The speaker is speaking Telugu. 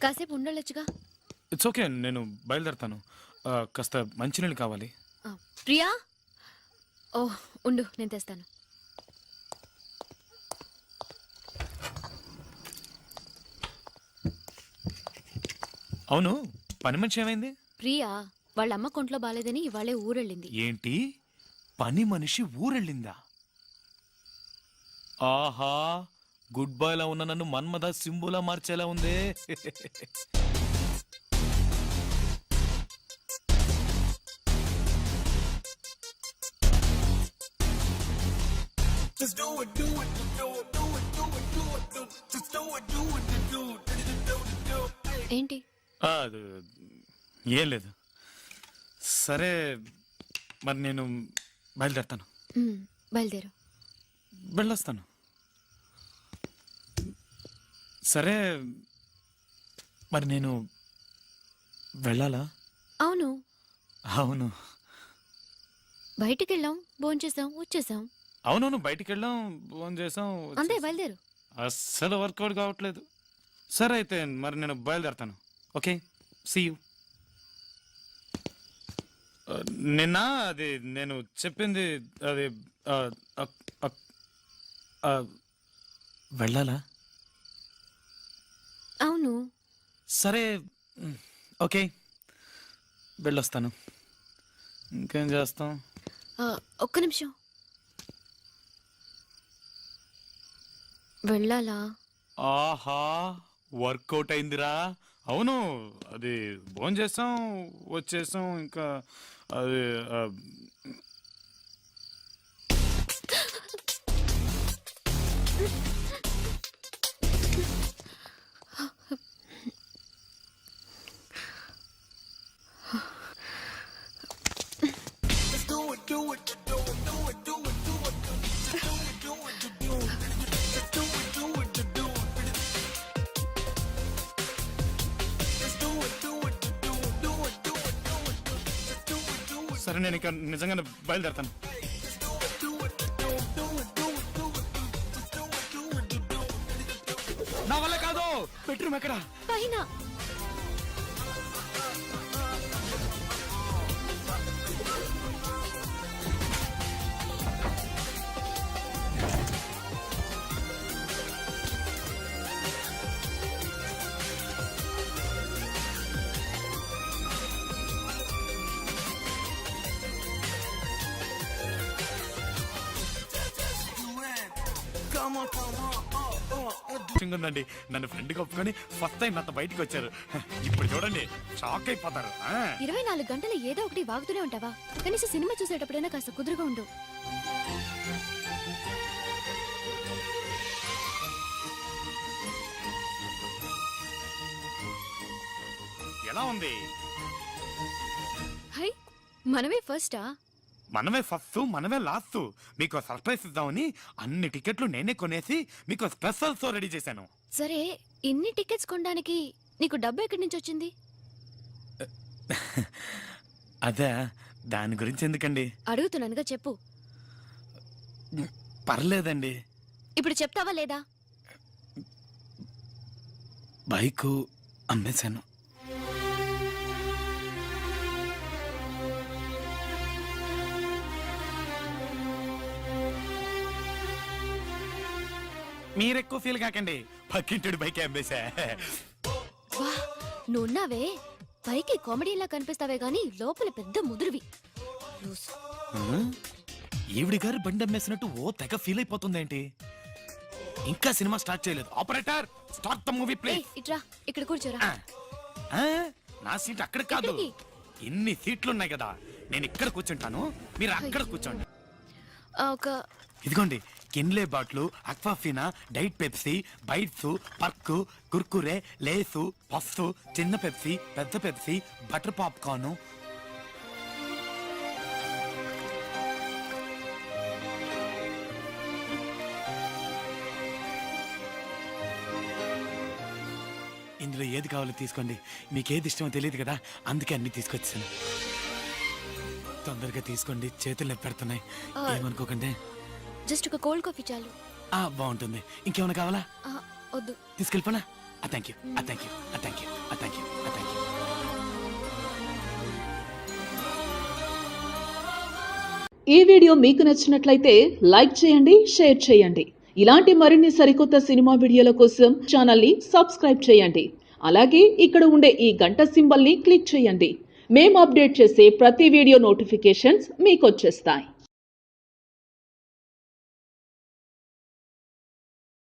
కాసేపు ఉండొచ్చుగా. ఇట్స్ ఓకే, నేను బయలుదేరుతాను. కాస్త మంచినీళ్ళు కావాలి. ప్రియా, ఓ ఉండు, నేను తెస్తాను. అవును, పని మనిషి ఏమైంది? ప్రియా వాళ్ళ అమ్మ కొంట్లో బాలేదని ఇవాళే ఊరెళ్ళింది. ఏంటి, పని మనిషి ఊరెళ్ళిందా? ఆహా, గుడ్ బాయ్ లా ఉన్న నన్ను మన్మథ సింబులా మార్చేలా ఉందే. ఏంటి? అది ఏం లేదు. సరే, మరి నేను బయలుదేరుతాను. బయలుదేరు. వెళ్ళొస్తాను. సరే, మరి నేను వెళ్ళాలా? అవును, అవును బయటికి వెళ్ళాం, భోంచేసాం, వచ్చేసాం. అవునవును, బయటికి వెళ్ళాం, ఫోన్ చేసాం, అంతే, బయలుదేరు. అస్సలు వర్కౌట్ కావట్లేదు. సరే అయితే మరి నేను బయలుదేరుతాను. Okay, see you. నిన్న అది నేను చెప్పింది అది వెళ్ళాలా? అవును. సరే, ఓకే, వెళ్ళొస్తాను. ఇంకేం చేస్తాం? ఒక్క నిమిషం. వెళ్ళాలా? ఆహా, వర్కౌట్ అయిందిరా. అవును, అది భోజనం చేసాం, వచ్చేసాం. ఇంకా అది సరే, నేను ఇక నిజంగానే బయలుదేరుతాను. నా వల్ల కాదు. బెడ్రూమ్ ఎక్కడ? పైన. ఉందండి, నన్ను ఫ్రెండ్ ఒప్పుకొని ఫస్ట్ టైం నాతో బయటకు వచ్చారు. ఇప్పుడు చూడండి, షాక్ అయిపోతారు. 24 గంటలు ఏదో ఒకటి వాగుతూనే ఉంటావా? కనీసం సినిమా చూసేటప్పుడైనా కాస్త కుదురుగా ఉండు. ఎలా ఉంది? హై, మనమే ఫస్టా? మనమే ఫస్ట్, మనమే లాస్ట్. మీకు సర్ప్రైజ్ ఇద్దామని అన్ని టికెట్లు నేనే కొనేసి మీకు స్పెషల్ షో రెడీ చేశాను. సరే, ఇన్ని టికెట్స్ కొనడానికి నీకు డబ్బు ఎక్కడి నుంచి వచ్చింది? అదే, దాని గురించి ఎందుకండి? అడుగుతున్నానుగా, చెప్పు. పర్లేదండి. ఇప్పుడు చెప్తావా లేదా? బైకు అమ్మేశాను. మీరెక్కువ ఫీల్ కాకండి, పక్కింటుడి బైక్ అమ్మేశా. వా, నువ్వున్నావే, పైకి కామెడీలా కనిపిస్తావే గాని లోపల పెద్ద ముదురువి. ఈవిడి గారు బండి అమ్మేసినట్టు ఓ తెగ ఫీల్ అయిపోతుందేంటి? ఇంకా సినిమా స్టార్ట్ చేయలేదు. Operator, start the movie please. ఇట్రా, ఇక్కడ కూర్చోరా. నా సీట్ అక్కడ కాదు, ఇన్ని సీట్లు ఉన్నాయి కదా, నేను ఇక్కడ కూర్చుంటాను, మీరు అక్కడ కూర్చోండి. ఇదిగోండి, కిన్లే బాట్లు, Aquafina, diet Pepsi, bites, Perk, Kurkure, Lay's, puffs, చిన్న పెప్సీ, పెద్ద పెప్సీ, బటర్ పాప్కార్న్. ఇందులో ఏది కావాలో తీసుకోండి. మీకు ఏది ఇష్టమో తెలియదు కదా, అందుకే అన్ని తీసుకొచ్చాను. తొందరగా తీసుకోండి, చేతులు నొప్పి పెడుతున్నాయి. ఏమనుకోకండి. జస్ట్ ఒక కోల్డ్ కాఫీ చాలు. బాగుంటుంది. ఇంకేమైనా కావాలా? వద్దు. తీసుకెళ్ళిపోనా? Thank you thank you thank you thank you thank you. ఈ వీడియో మీకు నచ్చినట్లయితే లైక్ చేయండి, షేర్ చేయండి. ఇలాంటి మరిన్ని సరికొత్త సినిమా వీడియోల కోసం ఛానల్ని సబ్స్క్రైబ్ చేయండి. అలాగే ఇక్కడ ఉండే ఈ గంట సింబల్ని క్లిక్ చేయండి. మేము అప్డేట్ చేసే ప్రతి వీడియో నోటిఫికేషన్స్ మీకు వచ్చేస్తాయి.